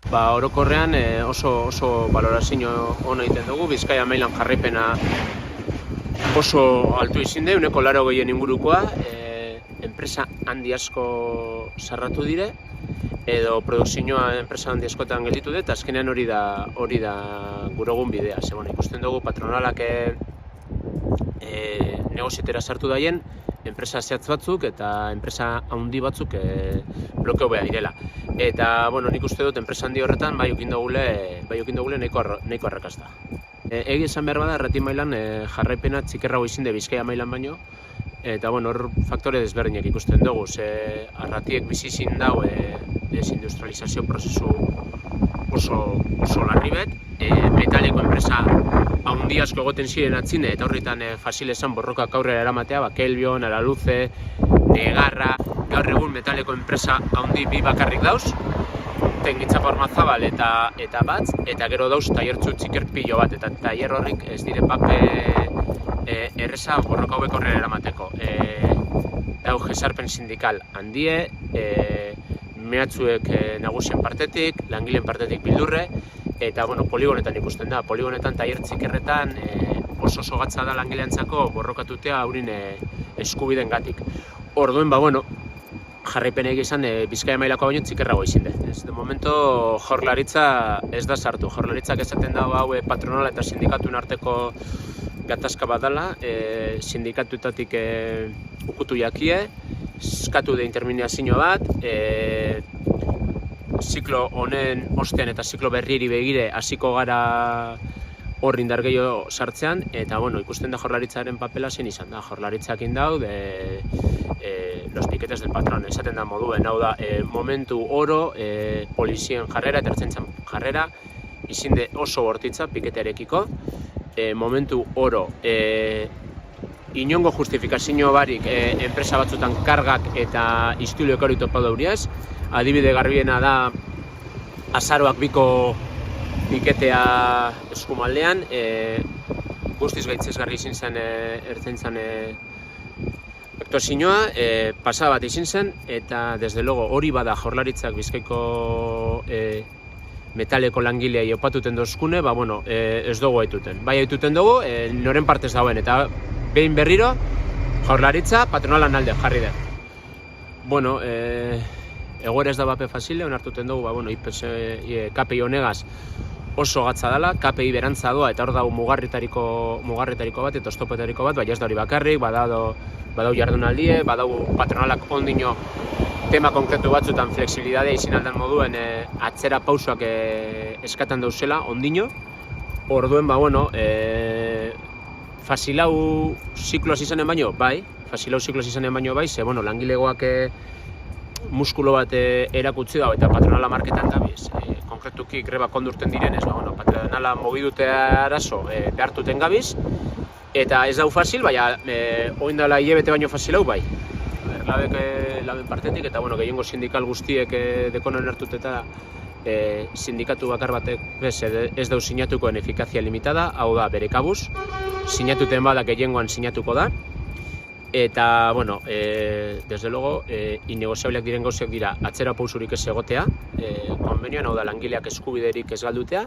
Orokorrean oso balorazio ona egiten dugu, Bizkaia mailan jarraipena oso altu izin da, 80% ingurukoa, enpresa handi asko sarratu dire, edo produkzioa enpresa handi askotan gelditu dut, azkenean hori da gure egun bidea. Ikusten dugu patronalak negozietera sartu daien, enpresa zehatz batzuk eta enpresa handi batzuk blokeo behar direla. Eta, nik uste dut enpresa handi horretan bai eukin dugule nahiko arrakasta. Egi esan behar bada, errati mailan jarraipena txikerrago izin de Bizkaia mailan baino, eta hor faktore desberdinak ikusten dugu, arratiek bizi izin dau desindustrializazio prozesu oso larri bet, metaleko enpresa handi asko egoten ziren atzine, eta horretan fasil esan borrokak aurrera eramatea, Kelbion, Araluce, Negarra, gaur egun metaleko enpresa handi bi bakarrik dauz, Teknitzako Armazabal eta Batz, eta gero dauz taiertzu txiker pilo bat, eta taier horrik ez dire pape erreza borroka hauek horrela eramateko. Dau jesarpen sindikal handie, mehatzuek nagusien partetik, langileen partetik bildurre, eta poligonetan ikusten da. Poligonetan taier txikerretan oso gatza da langileentzako borrokatutea haurin eskubideen gatik. Orduen, jarraipen egizan Bizkaia mailako baino txikerrago izin da. De momento Jaurlaritza ez da sartu. Jaurlaritzak esaten dago hau patronala eta sindikatuen arteko gatazka bat dela, sindikatuetatik ukutu jakie, eskatu de interminazio bat, ziklo honen ostean eta ziklo berriri begire hasiko gara hor indar gehiago sartzean, eta ikusten da Jaurlaritzaren papela zein izan da. Jaurlaritzak indau los piquetes del patrón, esaten da moduen, hau da, momentu oro polizien jarrera eta ertzaintzan jarrera izin de oso bortitza piketearekiko, momentu oro inongo justifikazio barik enpresa batzutan kargak eta istilu ekori topa dauriaz. Adibide garbiena da azaroak biko piketea eskumaldean, guztiz gaitzesgarri izin zen ertzaintzan aktuazioa, pasa bat izin zen, eta desde logo hori bada Jaurlaritzak Bizkaiko metaleko langileai opatuten dozkune, ez dugu haituten. Bai haituten dugu, noren partez dauen, eta behin berriro Jaurlaritza patronalan alde jarri da. Egoera ez da bape fasile, onartuten dugu, KPI honegaz oso gatza dela, KPI berantza doa, eta hor dago mugarritariko bat, eta oztopetariko bat, ez da hori bakarrik, badau jardunaldie, badau patronalak ondino tema konkretu batzutan flexibilidadea izin aldan moduen atzera pausoak eskatan dauzela ondino. Orduen, fasilau zikloaz izanen baino, bai, ze, langilegoak muskulo bat erakutsi dago eta patronala marketan gabiz. Konkretuki greba kondurten direnez, patronala mogidute arazo behartuten gabiz, eta ez dau fasil, baina oindala hilabete baino fasilau bai. Laben partetik, eta gehiengo sindikal guztiek dekonon hartut eta sindikatu bakar batek ez dau sinatukoen efikazia limitada, hau da bere kabuz, sinatuten bada gehiengoan sinatuko da, eta, desde luego, innegoziableak diren gauzak dira atzera pausurik ez egotea, konbenioan, hau da langileak eskubiderik ez galdutea,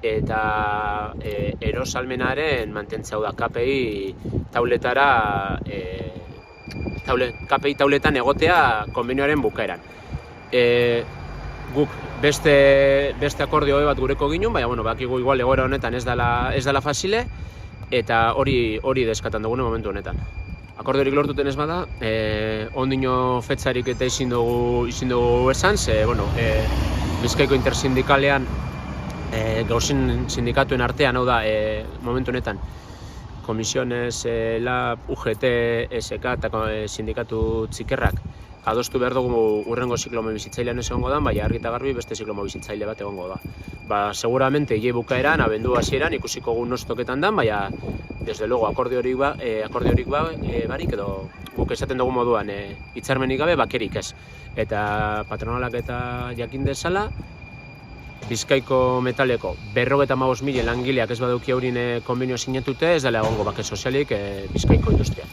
eta erosalmenaren mantentzea, hau da KPI tauletara, KPI tauletan egotea konbenioaren bukaeran. Guk beste akordio bat gureko ginen, baina bakigu igual egoera honetan ez dela fasile, eta hori deskatan dugune momentu honetan. Akordiorik lortuten ez bada, ondino fetzarik eta izin dugu esan, ze, Bizkaiko intersindikalean, gauzin sindikatuen artean, hau da, momentu honetan, Komisiones, LAB, UGT, SK eta sindikatu txikerrak adostu behar dugu urrengo ziklo mobizitzailean ez egongo da, baina argi eta garbi beste ziklo mobizitzaile bat egongo da. Seguramente hile bukaeran, abendu hasieran ikusiko gu nostoketan da, baina desde luego akordiorik barik edo guk esaten dugu moduan hitzarmenik gabe bakerik ez. Eta patronalak eta jakin dezala, Bizkaiko metaleko 55.000 langileak ez badauki haurin konbenioa sinatute, ez dela egongo bake sozialik Bizkaiko industrian.